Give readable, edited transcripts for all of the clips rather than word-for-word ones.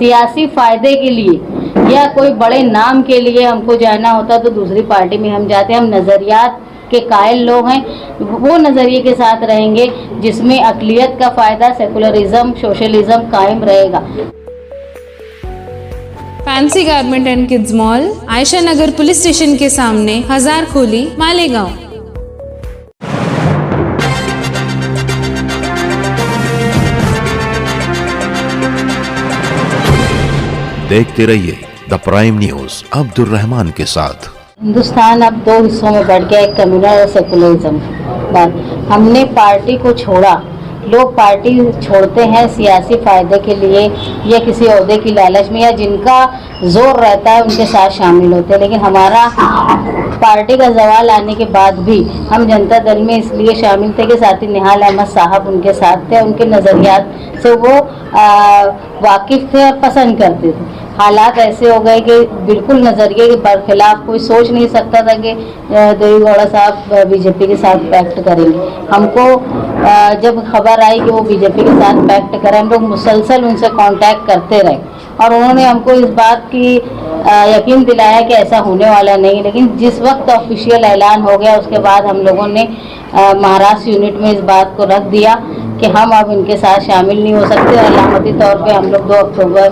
सियासी फायदे के लिए या कोई बड़े नाम के लिए हमको जाना होता तो दूसरी पार्टी में हम जाते। हम नज़रियात के कायल लोग हैं, वो नज़रिए के साथ रहेंगे जिसमें अक़लियत का फ़ायदा, सेकुलरिज्म, सोशलिज्म कायम रहेगा। Fancy garment and kids mall, Ayesha Nagar police station के सामने, हजार खोली, मालेगांव। देखते रहिए the prime news Abdul Rahman के साथ। हिंदुस्तान अब दो हिस्सों में बढ़ गया, एक कम्युनल और सेकुलरिज्म। हमने पार्टी को छोड़ा। लोग पार्टी छोड़ते हैं सियासी फ़ायदे के लिए या किसी ओहदे की लालच में, या जिनका जोर रहता है उनके साथ शामिल होते हैं। लेकिन हमारा पार्टी का जवाल आने के बाद भी हम जनता दल में इसलिए शामिल थे कि साथी निहाल अहमद साहब उनके साथ थे, उनके नज़रियात से वो वाकिफ़ थे और पसंद करते थे। हालात ऐसे हो गए कि बिल्कुल नज़रिए के बरखिलाफ कोई सोच नहीं सकता था कि देवेगौड़ा साहब बीजेपी के साथ पैक्ट करेंगे। हमको जब खबर आई कि वो बीजेपी के साथ पैक्ट करें, हम लोग मुसलसल उनसे कांटेक्ट करते रहे और उन्होंने हमको इस बात की यकीन दिलाया कि ऐसा होने वाला नहीं। लेकिन जिस वक्त ऑफिशियल ऐलान हो गया उसके बाद हम लोगों ने महाराष्ट्र यूनिट में इस बात को रख दिया कि हम अब इनके साथ शामिल नहीं हो सकते। अलामती तौर पे हम लोग 2 अक्टूबर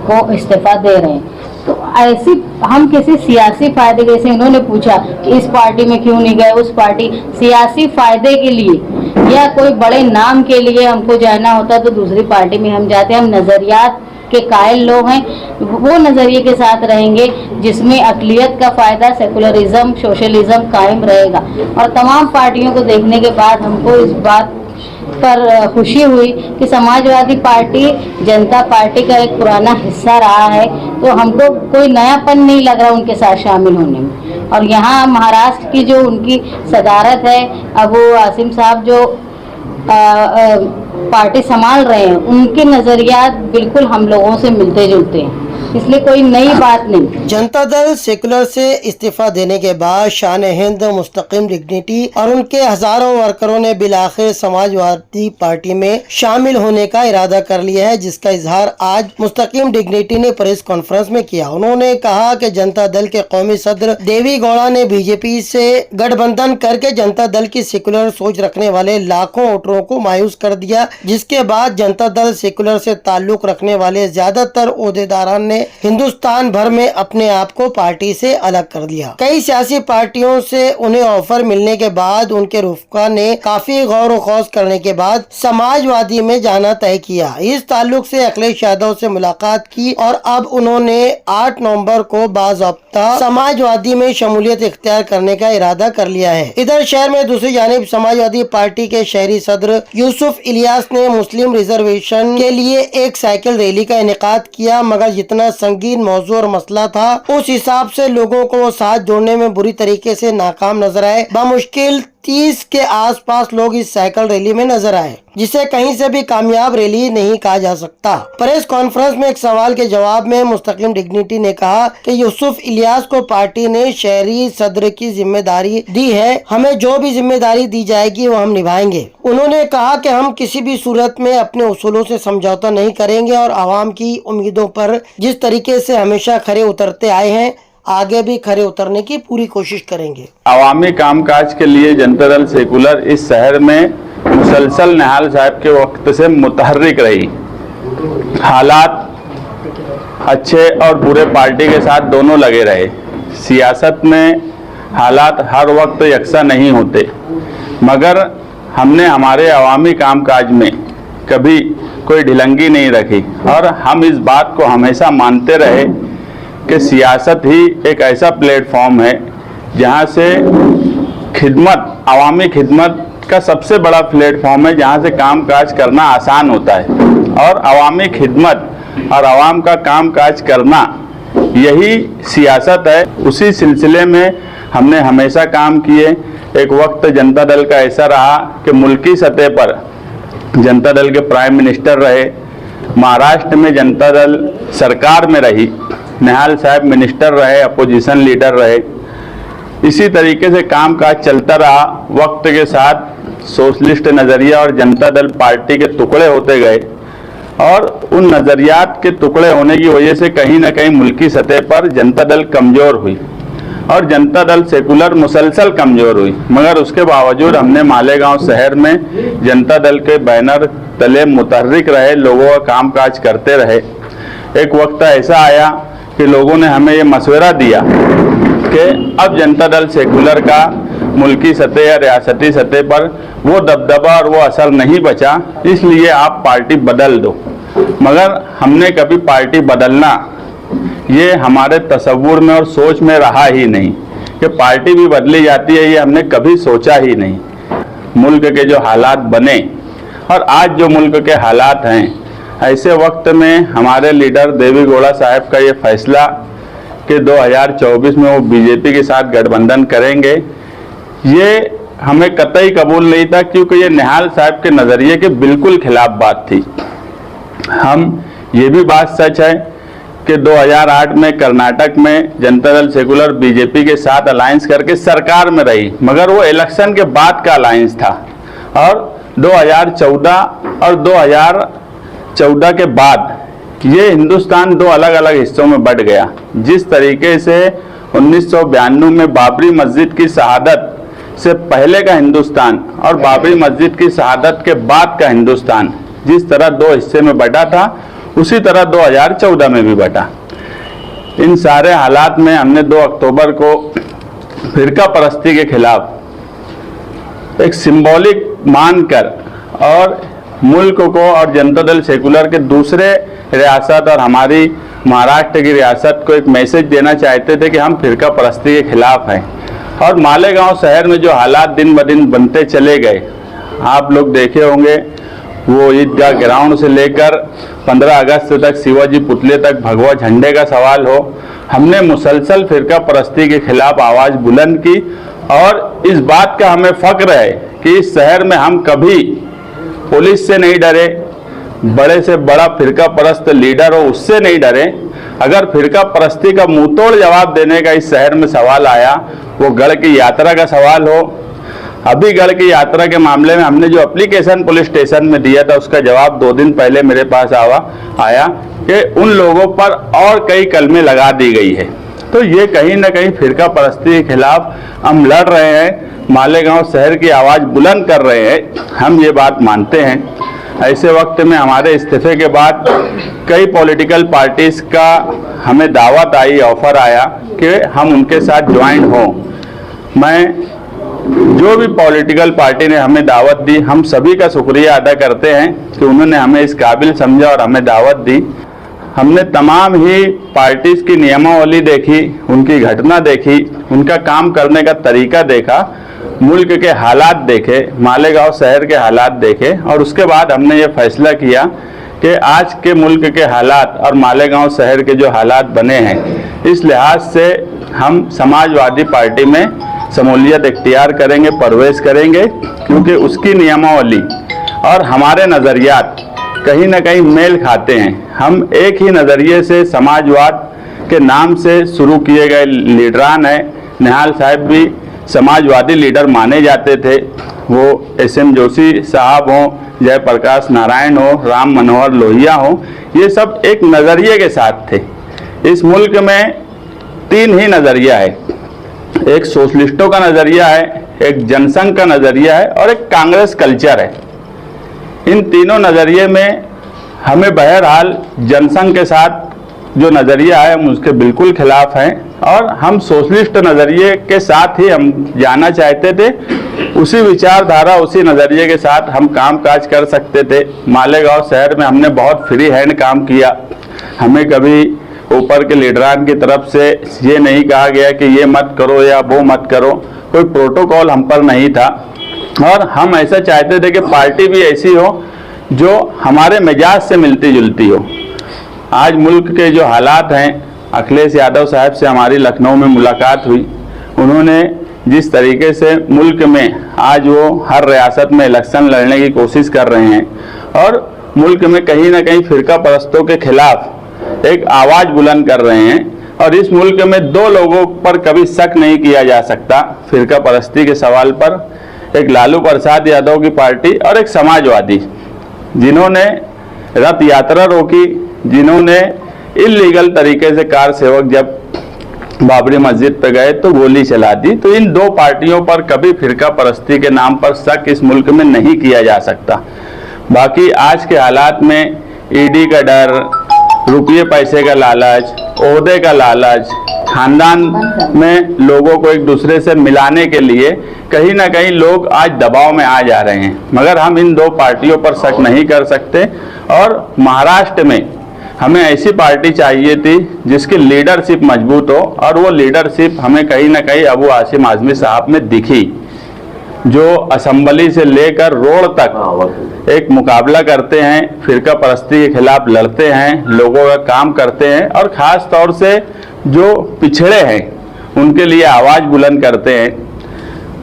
को इस्तीफ़ा दे रहे हैं। तो ऐसी हम किसी सियासी फ़ायदे, जैसे इन्होंने पूछा कि इस पार्टी में क्यों नहीं गए, उस पार्टी, सियासी फ़ायदे के लिए या कोई बड़े नाम के लिए हमको जाना होता तो दूसरी पार्टी में हम जाते। हम नज़रियात के कायल लोग हैं, वो नज़रिए के साथ रहेंगे जिसमें अक़लियत का फ़ायदा, सेकुलरिज्म, सोशलिज्म कायम रहेगा। और तमाम पार्टियों को देखने के बाद हमको इस बात पर खुशी हुई कि समाजवादी पार्टी जनता पार्टी का एक पुराना हिस्सा रहा है, तो हमको कोई नयापन नहीं लग रहा उनके साथ शामिल होने में। और यहाँ महाराष्ट्र की जो उनकी सदारत है, अब वो आसिम साहब जो पार्टी संभाल रहे हैं, उनके नज़रियात बिल्कुल हम लोगों से मिलते जुलते हैं, इसलिए कोई नई बात नहीं। जनता दल सेकुलर से इस्तीफा देने के बाद शान हिंद मुस्तकिम डिग्निटी और उनके हजारों वर्करों ने बिलाखिर समाजवादी पार्टी में शामिल होने का इरादा कर लिया है, जिसका इजहार आज मुस्तकिम डिग्निटी ने प्रेस कॉन्फ्रेंस में किया। उन्होंने कहा कि जनता दल के कौमी सदर देवेगौड़ा ने बीजेपी से गठबंधन करके जनता दल की सेकुलर सोच रखने वाले लाखों वोटरों को मायूस कर दिया, जिसके बाद जनता दल सेकुलर से ताल्लुक रखने वाले ज्यादातर ओहदेदारान ने हिंदुस्तान भर में अपने आप को पार्टी से अलग कर दिया। कई सियासी पार्टियों से उन्हें ऑफर मिलने के बाद उनके रुफका ने काफी गौर खौज करने के बाद समाजवादी में जाना तय किया। इस ताल्लुक से अखिलेश यादव से मुलाकात की और अब उन्होंने 8 नवंबर को बाज़ाब्ता समाजवादी में शमूलियत इख्तियार करने का इरादा कर लिया है। इधर शहर में दूसरी जानिब समाजवादी पार्टी के शहरी सदर यूसुफ इलियास ने मुस्लिम रिजर्वेशन के लिए एक साइकिल रैली का इनेकाद किया, मगर जितना संगीन मौजू और मसला था उस हिसाब से लोगों को साथ जोड़ने में बुरी तरीके से नाकाम नजर आए। बमुश्किल 30 के आसपास लोग इस साइकिल रैली में नजर आए, जिसे कहीं से भी कामयाब रैली नहीं कहा जा सकता। प्रेस कॉन्फ्रेंस में एक सवाल के जवाब में मुस्तकिम डिग्निटी ने कहा कि यूसुफ इलियास को पार्टी ने शहरी सदर की जिम्मेदारी दी है, हमें जो भी जिम्मेदारी दी जाएगी वो हम निभाएंगे। उन्होंने कहा कि हम किसी भी सूरत में अपने उसूलों से समझौता नहीं करेंगे और आवाम की उम्मीदों पर जिस तरीके से हमेशा खरे उतरते आए हैं, आगे भी खरे उतरने की पूरी कोशिश करेंगे। अवामी कामकाज के लिए जनता दल सेकुलर इस शहर में मुसलसल निहाल साहब के वक्त से मुतहर्रिक रही। हालात अच्छे और बुरे पार्टी के साथ दोनों लगे रहे। सियासत में हालात हर वक्त यकसा नहीं होते, मगर हमने हमारे अवामी कामकाज में कभी कोई ढिलंगी नहीं रखी और हम इस बात को हमेशा मानते रहे कि सियासत ही एक ऐसा प्लेटफॉर्म है जहां से खिदमत, अवामी खिदमत का सबसे बड़ा प्लेटफॉर्म है, जहां से कामकाज करना आसान होता है। और अवामी खिदमत और आवाम का कामकाज करना यही सियासत है। उसी सिलसिले में हमने हमेशा काम किए। एक वक्त जनता दल का ऐसा रहा कि मुल्की सतह पर जनता दल के प्राइम मिनिस्टर रहे, महाराष्ट्र में जनता दल सरकार में रही, निहाल साहब मिनिस्टर रहे, अपोजिशन लीडर रहे। इसी तरीके से कामकाज चलता रहा। वक्त के साथ सोशलिस्ट नज़रिया और जनता दल पार्टी के टुकड़े होते गए और उन नज़रियात के टुकड़े होने की वजह से कहीं ना कहीं मुल्की सतह पर जनता दल कमज़ोर हुई और जनता दल सेकुलर मुसलसल कमज़ोर हुई। मगर उसके बावजूद हमने मालेगांव शहर में जनता दल के बैनर तले मुतहर्रिक रहे, लोगों का कामकाज करते रहे। एक वक्त ऐसा आया कि लोगों ने हमें ये मशवरा दिया कि अब जनता दल सेकुलर का मुल्की सतह या रियासती सतह पर वो दबदबा और वो असर नहीं बचा, इसलिए आप पार्टी बदल दो। मगर हमने कभी पार्टी बदलना ये हमारे तसव्वुर में और सोच में रहा ही नहीं कि पार्टी भी बदली जाती है, ये हमने कभी सोचा ही नहीं। मुल्क के जो हालात बने और आज जो मुल्क के हालात हैं, ऐसे वक्त में हमारे लीडर देवी गौड़ा साहब का ये फैसला कि 2024 में वो बीजेपी के साथ गठबंधन करेंगे, ये हमें कतई कबूल नहीं था, क्योंकि ये निहाल साहब के नज़रिए के बिल्कुल खिलाफ बात थी। ये भी बात सच है कि 2008 में कर्नाटक में जनता दल सेकुलर बीजेपी के साथ अलायंस करके सरकार में रही, मगर वो इलेक्शन के बाद का अलायंस था। और 2014 और 2014 के बाद ये हिंदुस्तान दो अलग अलग हिस्सों में बंट गया। जिस तरीके से 1992 में बाबरी मस्जिद की शहादत से पहले का हिंदुस्तान और बाबरी मस्जिद की शहादत के बाद का हिंदुस्तान जिस तरह दो हिस्से में बटा था, उसी तरह 2014 में भी बटा। इन सारे हालात में हमने 2 अक्टूबर को फिरका परस्ती के खिलाफ एक सिंबॉलिक मानकर और मुल्क को और जनता दल सेकुलर के दूसरे रियासत और हमारी महाराष्ट्र की रियासत को एक मैसेज देना चाहते थे कि हम फिरका परस्ती के खिलाफ हैं। और मालेगांव शहर में जो हालात दिन ब दिन बनते चले गए, आप लोग देखे होंगे, वो ईदगाह ग्राउंड से लेकर 15 अगस्त तक शिवाजी पुतले तक भगवा झंडे का सवाल हो, हमने मुसलसल फिरका परस्ती के खिलाफ आवाज़ बुलंद की। और इस बात का हमें फख्र है कि इस शहर में हम कभी पुलिस से नहीं डरे, बड़े से बड़ा फिरका परस्त लीडर हो उससे नहीं डरे। अगर फिरका परस्ती का मुंहतोड़ जवाब देने का इस शहर में सवाल आया, वो गढ़ की यात्रा का सवाल हो। अभी गढ़ की यात्रा के मामले में हमने जो एप्लीकेशन पुलिस स्टेशन में दिया था, उसका जवाब 2 दिन पहले मेरे पास आया कि उन लोगों पर और कई कलमें लगा दी गई है। तो ये कहीं ना कहीं फिरका परस्ती के खिलाफ हम लड़ रहे हैं, मालेगांव शहर की आवाज़ बुलंद कर रहे हैं, हम ये बात मानते हैं। ऐसे वक्त में हमारे इस्तीफे के बाद कई पॉलिटिकल पार्टीज़ का हमें दावत आई, ऑफ़र आया कि हम उनके साथ ज्वाइन हों। मैं जो भी पॉलिटिकल पार्टी ने हमें दावत दी, हम सभी का शुक्रिया अदा करते हैं कि उन्होंने हमें इस काबिल समझा और हमें दावत दी। हमने तमाम ही पार्टीज़ की नियमावली देखी, उनकी घटना देखी, उनका काम करने का तरीका देखा, मुल्क के हालात देखे, मालेगांव शहर के हालात देखे और उसके बाद हमने ये फैसला किया कि आज के मुल्क के हालात और मालेगांव शहर के जो हालात बने हैं, इस लिहाज से हम समाजवादी पार्टी में शमूलियत इख्तियार करेंगे, प्रवेश करेंगे, क्योंकि उसकी नियमावली और हमारे नज़रियात कहीं ना कहीं मेल खाते हैं। हम एक ही नज़रिए से समाजवाद के नाम से शुरू किए गए लीडरान हैं। निहाल साहब भी समाजवादी लीडर माने जाते थे, वो SM जोशी साहब हों, जयप्रकाश नारायण हो, राम मनोहर लोहिया हो, ये सब एक नज़रिए के साथ थे। इस मुल्क में 3 ही नज़रिया है, एक सोशलिस्टों का नज़रिया है, एक जनसंघ का नज़रिया है और एक कांग्रेस कल्चर है। इन तीनों नज़रिए में हमें बहरहाल जनसंघ के साथ जो नज़रिया है हम उसके बिल्कुल खिलाफ हैं और हम सोशलिस्ट नज़रिए के साथ ही हम जाना चाहते थे। उसी विचारधारा, उसी नज़रिए के साथ हम काम काज कर सकते थे। मालेगांव शहर में हमने बहुत फ्री हैंड काम किया, हमें कभी ऊपर के लीडरान की तरफ से ये नहीं कहा गया कि ये मत करो या वो मत करो, कोई प्रोटोकॉल हम पर नहीं था। और हम ऐसा चाहते थे कि पार्टी भी ऐसी हो जो हमारे मिजाज से मिलती जुलती हो। आज मुल्क के जो हालात हैं, अखिलेश यादव साहब से हमारी लखनऊ में मुलाकात हुई, उन्होंने जिस तरीके से मुल्क में आज वो हर रियासत में इलेक्शन लड़ने की कोशिश कर रहे हैं और मुल्क में कहीं ना कहीं फिरका परस्तों के खिलाफ एक आवाज़ बुलंद कर रहे हैं। और इस मुल्क में 2 लोगों पर कभी शक नहीं किया जा सकता फिरका परस्ती के सवाल पर, एक लालू प्रसाद यादव की पार्टी और एक समाजवादी, जिन्होंने रथ यात्रा रोकी, जिन्होंने इलीगल तरीके से कार सेवक जब बाबरी मस्जिद पे गए तो गोली चला दी। तो इन दो पार्टियों पर कभी फिरका परस्ती के नाम पर शक इस मुल्क में नहीं किया जा सकता। बाकी आज के हालात में ईडी का डर, रुपये पैसे का लालच, ओहदे का लालच, खानदान में लोगों को एक दूसरे से मिलाने के लिए कहीं ना कहीं लोग आज दबाव में आ जा रहे हैं। मगर हम इन दो पार्टियों पर शक नहीं कर सकते। और महाराष्ट्र में हमें ऐसी पार्टी चाहिए थी जिसकी लीडरशिप मजबूत हो, और वो लीडरशिप हमें कहीं ना कहीं अबू आसिम आजमी साहब में दिखी, जो असेंबली से लेकर रोड तक एक मुकाबला करते हैं, फिरका परस्ती के खिलाफ लड़ते हैं, लोगों का काम करते हैं, और ख़ास तौर से जो पिछड़े हैं उनके लिए आवाज़ बुलंद करते हैं,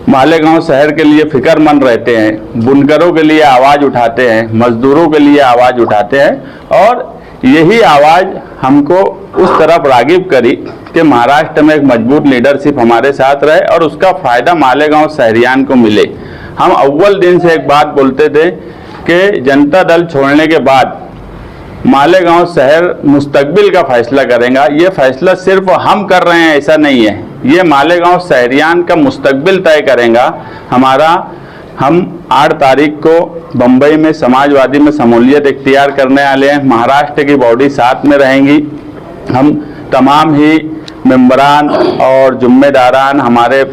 मालेगांव शहर के लिए फिक्रमंद रहते हैं, बुनकरों के लिए आवाज़ उठाते हैं, मजदूरों के लिए आवाज़ उठाते हैं। और यही आवाज़ हमको उस तरफ रागिब करी कि महाराष्ट्र में एक मजबूत लीडरशिप हमारे साथ रहे और उसका फ़ायदा मालेगांव शहरियान को मिले। हम अव्वल दिन से एक बात बोलते थे कि जनता दल छोड़ने के बाद मालेगांव शहर मुस्तकबिल का फैसला करेगा। ये फैसला सिर्फ हम कर रहे हैं ऐसा नहीं है, ये मालेगांव शहरियान का मुस्तकबिल तय करेगा हमारा। हम 8 तारीख को बम्बई में समाजवादी में शमूलियत इख्तियार करने वाले हैं। महाराष्ट्र की बॉडी साथ में रहेंगी। हम तमाम ही मेंबरान और जिम्मेदारान, हमारे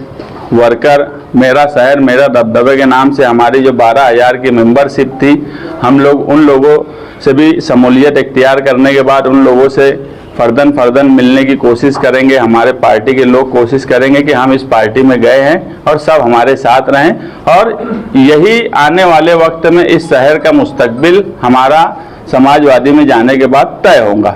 वर्कर, मेरा शहर मेरा दबदबे के नाम से हमारी जो 12,000 की मेंबरशिप थी, हम लोग उन लोगों से भी शमूलियत इख्तियार करने के बाद उन लोगों से फर्दन मिलने की कोशिश करेंगे। हमारे पार्टी के लोग कोशिश करेंगे कि हम इस पार्टी में गए हैं और सब हमारे साथ रहें, और यही आने वाले वक्त में इस शहर का मुस्तकबिल हमारा समाजवादी में जाने के बाद तय होगा।